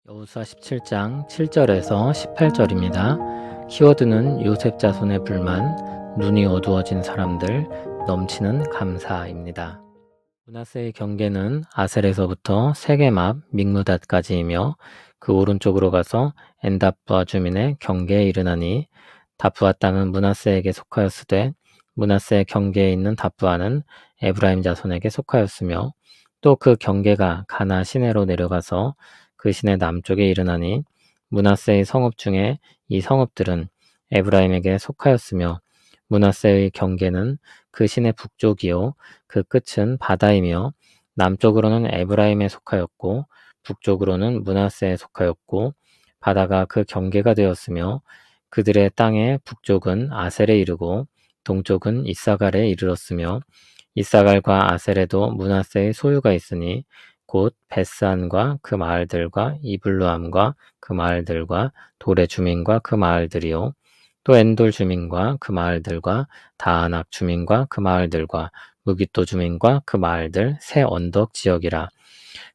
여호수아 17장 7절에서 18절입니다. 키워드는 요셉 자손의 불만, 눈이 어두워진 사람들, 넘치는 감사입니다. 므낫세의 경계는 아셀에서부터 세겜 앞 믹므닷까지이며 그 오른쪽으로 가서 엔다프아 주민의 경계에 이르나니 다프아 땅은 므낫세에게 속하였으되 므낫세의 경계에 있는 다프아는 에브라임 자손에게 속하였으며 또 그 경계가 가나 시내로 내려가서 그 시내 남쪽에 이르나니 므낫세의 성읍 중에 이 성읍들은 에브라임에게 속하였으며 므낫세의 경계는 그 시내 북쪽이요 그 끝은 바다이며 남쪽으로는 에브라임에 속하였고 북쪽으로는 므낫세에 속하였고 바다가 그 경계가 되었으며 그들의 땅의 북쪽은 아셀에 이르고 동쪽은 이사갈에 이르렀으며 이사갈과 아셀에도 므낫세의 소유가 있으니 곧 베스안과 그 마을들과 이블루암과 그 마을들과 돌의 주민과 그 마을들이요 또 엔돌 주민과 그 마을들과 다아낙 주민과 그 마을들과 무깃도 주민과 그 마을들 새 언덕 지역이라.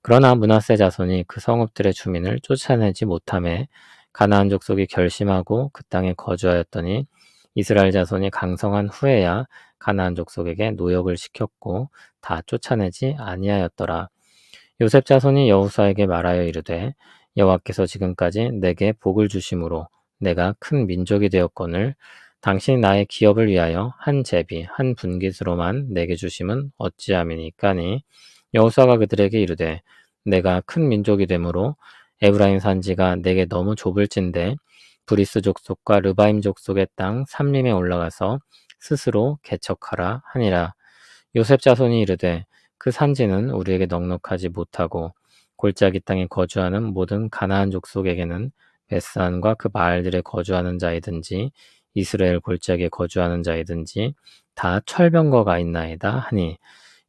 그러나 므낫세 자손이 그 성읍들의 주민을 쫓아내지 못하매 가나안 족속이 결심하고 그 땅에 거주하였더니 이스라엘 자손이 강성한 후에야 가나안 족속에게 노역을 시켰고 다 쫓아내지 아니하였더라. 요셉 자손이 여호수아에게 말하여 이르되 여호와께서 지금까지 내게 복을 주심으로 내가 큰 민족이 되었거늘 당신이 나의 기업을 위하여 한 제비 한 분깃으로만 내게 주심은 어찌함이니까니 여호수아가 그들에게 이르되 내가 큰 민족이 되므로 에브라임 산지가 내게 너무 좁을진대 브리스 족속과 르바임 족속의 땅 삼림에 올라가서 스스로 개척하라 하니라. 요셉 자손이 이르되 그 산지는 우리에게 넉넉하지 못하고 골짜기 땅에 거주하는 모든 가나안 족속에게는 베스안과 그 마을들에 거주하는 자이든지 이스라엘 골짜기에 거주하는 자이든지 다 철병거가 있나이다 하니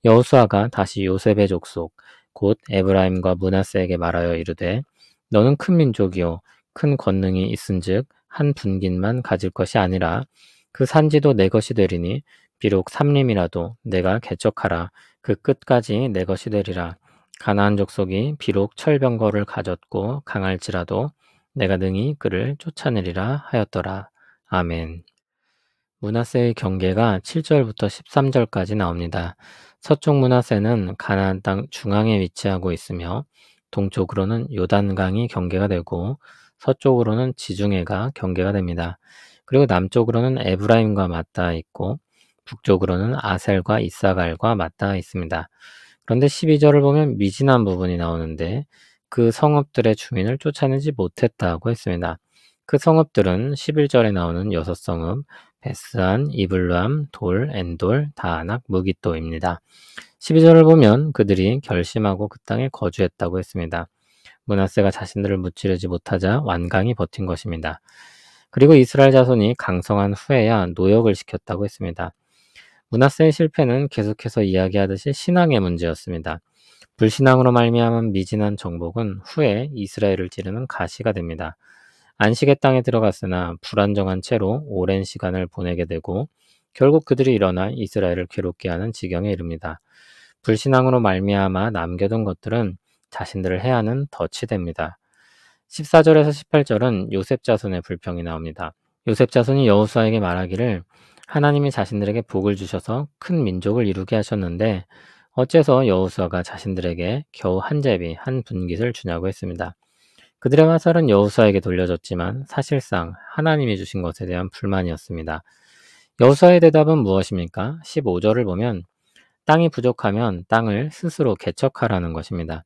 여호수아가 다시 요셉의 족속 곧 에브라임과 므낫세에게 말하여 이르되 너는 큰 민족이요 큰 권능이 있은즉 한 분깃만 가질 것이 아니라 그 산지도 내 것이 되리니 비록 삼림이라도 내가 개척하라 그 끝까지 내 것이 되리라. 가나안 족속이 비록 철병거를 가졌고 강할지라도 내가 능히 그를 쫓아내리라 하였더라. 아멘. 므낫세의 경계가 7절부터 13절까지 나옵니다. 서쪽 므낫세는 가나안 땅 중앙에 위치하고 있으며 동쪽으로는 요단강이 경계가 되고 서쪽으로는 지중해가 경계가 됩니다. 그리고 남쪽으로는 에브라임과 맞닿아 있고 북쪽으로는 아셀과 이사갈과 맞닿아 있습니다. 그런데 12절을 보면 미진한 부분이 나오는데 그 성읍들의 주민을 쫓아내지 못했다고 했습니다. 그 성읍들은 11절에 나오는 6성읍, 베스안, 이블루암, 돌, 엔돌, 다아낙, 무깃도입니다. 12절을 보면 그들이 결심하고 그 땅에 거주했다고 했습니다. 므낫세가 자신들을 무찌르지 못하자 완강히 버틴 것입니다. 그리고 이스라엘 자손이 강성한 후에야 노역을 시켰다고 했습니다. 므낫세의 실패는 계속해서 이야기하듯이 신앙의 문제였습니다. 불신앙으로 말미암은 미진한 정복은 후에 이스라엘을 찌르는 가시가 됩니다. 안식의 땅에 들어갔으나 불안정한 채로 오랜 시간을 보내게 되고 결국 그들이 일어나 이스라엘을 괴롭게 하는 지경에 이릅니다. 불신앙으로 말미암아 남겨둔 것들은 자신들을 해하는 덫이 됩니다. 14절에서 18절은 요셉 자손의 불평이 나옵니다. 요셉 자손이 여호수아에게 말하기를 하나님이 자신들에게 복을 주셔서 큰 민족을 이루게 하셨는데 어째서 여호수아가 자신들에게 겨우 한 제비 한 분깃을 주냐고 했습니다. 그들의 화살은 여호수아에게 돌려졌지만 사실상 하나님이 주신 것에 대한 불만이었습니다. 여호수아의 대답은 무엇입니까? 15절을 보면 땅이 부족하면 땅을 스스로 개척하라는 것입니다.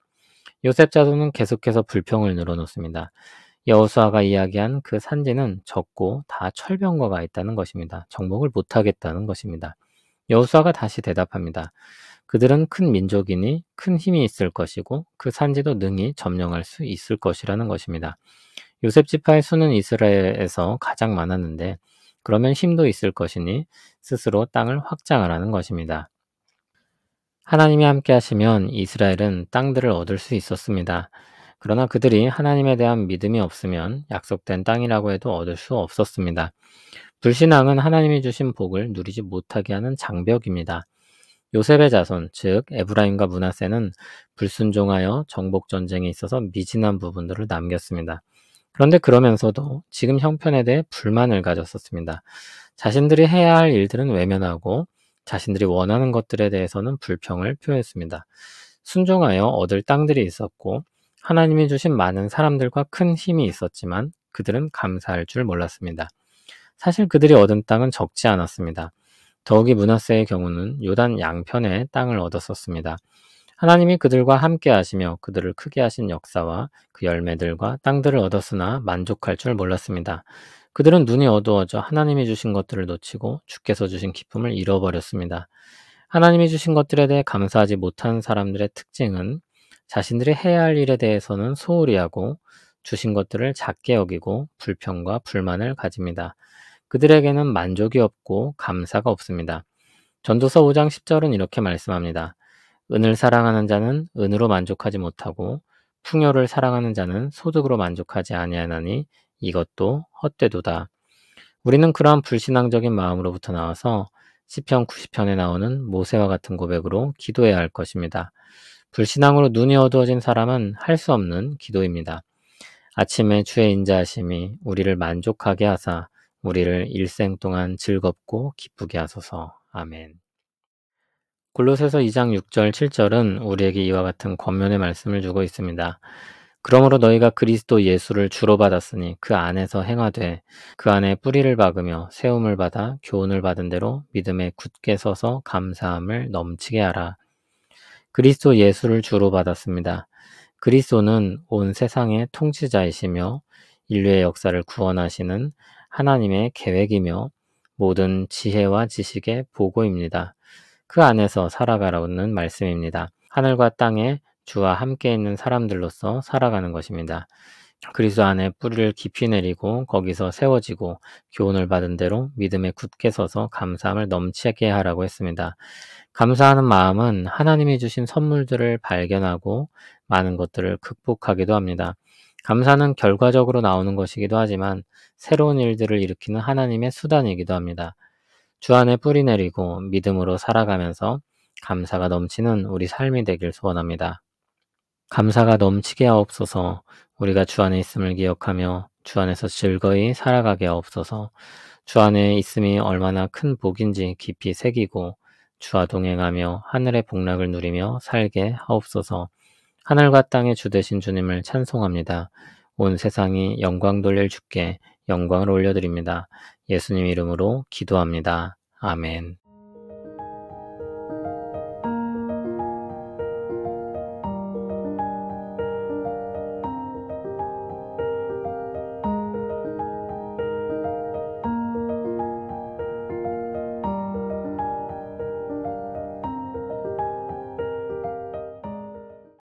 요셉 자손은 계속해서 불평을 늘어놓습니다. 여호수아가 이야기한 그 산지는 적고 다 철병거가 있다는 것입니다. 정복을 못하겠다는 것입니다. 여호수아가 다시 대답합니다. 그들은 큰 민족이니 큰 힘이 있을 것이고 그 산지도 능히 점령할 수 있을 것이라는 것입니다. 요셉 지파의 수는 이스라엘에서 가장 많았는데 그러면 힘도 있을 것이니 스스로 땅을 확장하라는 것입니다. 하나님이 함께 하시면 이스라엘은 땅들을 얻을 수 있었습니다. 그러나 그들이 하나님에 대한 믿음이 없으면 약속된 땅이라고 해도 얻을 수 없었습니다. 불신앙은 하나님이 주신 복을 누리지 못하게 하는 장벽입니다. 요셉의 자손, 즉 에브라임과 므낫세는 불순종하여 정복 전쟁에 있어서 미진한 부분들을 남겼습니다. 그런데 그러면서도 지금 형편에 대해 불만을 가졌었습니다. 자신들이 해야 할 일들은 외면하고 자신들이 원하는 것들에 대해서는 불평을 표했습니다. 순종하여 얻을 땅들이 있었고 하나님이 주신 많은 사람들과 큰 힘이 있었지만 그들은 감사할 줄 몰랐습니다. 사실 그들이 얻은 땅은 적지 않았습니다. 더욱이 므낫세의 경우는 요단 양편에 땅을 얻었었습니다. 하나님이 그들과 함께 하시며 그들을 크게 하신 역사와 그 열매들과 땅들을 얻었으나 만족할 줄 몰랐습니다. 그들은 눈이 어두워져 하나님이 주신 것들을 놓치고 주께서 주신 기쁨을 잃어버렸습니다. 하나님이 주신 것들에 대해 감사하지 못한 사람들의 특징은 자신들이 해야 할 일에 대해서는 소홀히 하고 주신 것들을 작게 여기고 불평과 불만을 가집니다. 그들에게는 만족이 없고 감사가 없습니다. 전도서 5장 10절은 이렇게 말씀합니다. 은을 사랑하는 자는 은으로 만족하지 못하고 풍요를 사랑하는 자는 소득으로 만족하지 아니하나니 이것도 헛되도다. 우리는 그러한 불신앙적인 마음으로부터 나와서 시편 90편에 나오는 모세와 같은 고백으로 기도해야 할 것입니다. 불신앙으로 눈이 어두워진 사람은 할 수 없는 기도입니다. 아침에 주의 인자하심이 우리를 만족하게 하사 우리를 일생 동안 즐겁고 기쁘게 하소서. 아멘. 골로새서 2장 6절 7절은 우리에게 이와 같은 권면의 말씀을 주고 있습니다. 그러므로 너희가 그리스도 예수를 주로 받았으니 그 안에서 행하되 그 안에 뿌리를 박으며 세움을 받아 교훈을 받은 대로 믿음에 굳게 서서 감사함을 넘치게 하라. 그리스도 예수를 주로 받았습니다. 그리스도는 온 세상의 통치자이시며 인류의 역사를 구원하시는 하나님의 계획이며 모든 지혜와 지식의 보고입니다. 그 안에서 살아가라는 말씀입니다. 하늘과 땅에 주와 함께 있는 사람들로서 살아가는 것입니다. 그리스도 안에 뿌리를 깊이 내리고 거기서 세워지고 교훈을 받은 대로 믿음에 굳게 서서 감사함을 넘치게 하라고 했습니다. 감사하는 마음은 하나님이 주신 선물들을 발견하고 많은 것들을 극복하기도 합니다. 감사는 결과적으로 나오는 것이기도 하지만 새로운 일들을 일으키는 하나님의 수단이기도 합니다. 주 안에 뿌리 내리고 믿음으로 살아가면서 감사가 넘치는 우리 삶이 되길 소원합니다. 감사가 넘치게 하옵소서. 우리가 주 안에 있음을 기억하며 주 안에서 즐거이 살아가게 하옵소서. 주 안에 있음이 얼마나 큰 복인지 깊이 새기고 주와 동행하며 하늘의 복락을 누리며 살게 하옵소서. 하늘과 땅의 주 되신 주님을 찬송합니다. 온 세상이 영광 돌릴 주께 영광을 올려드립니다. 예수님 이름으로 기도합니다. 아멘.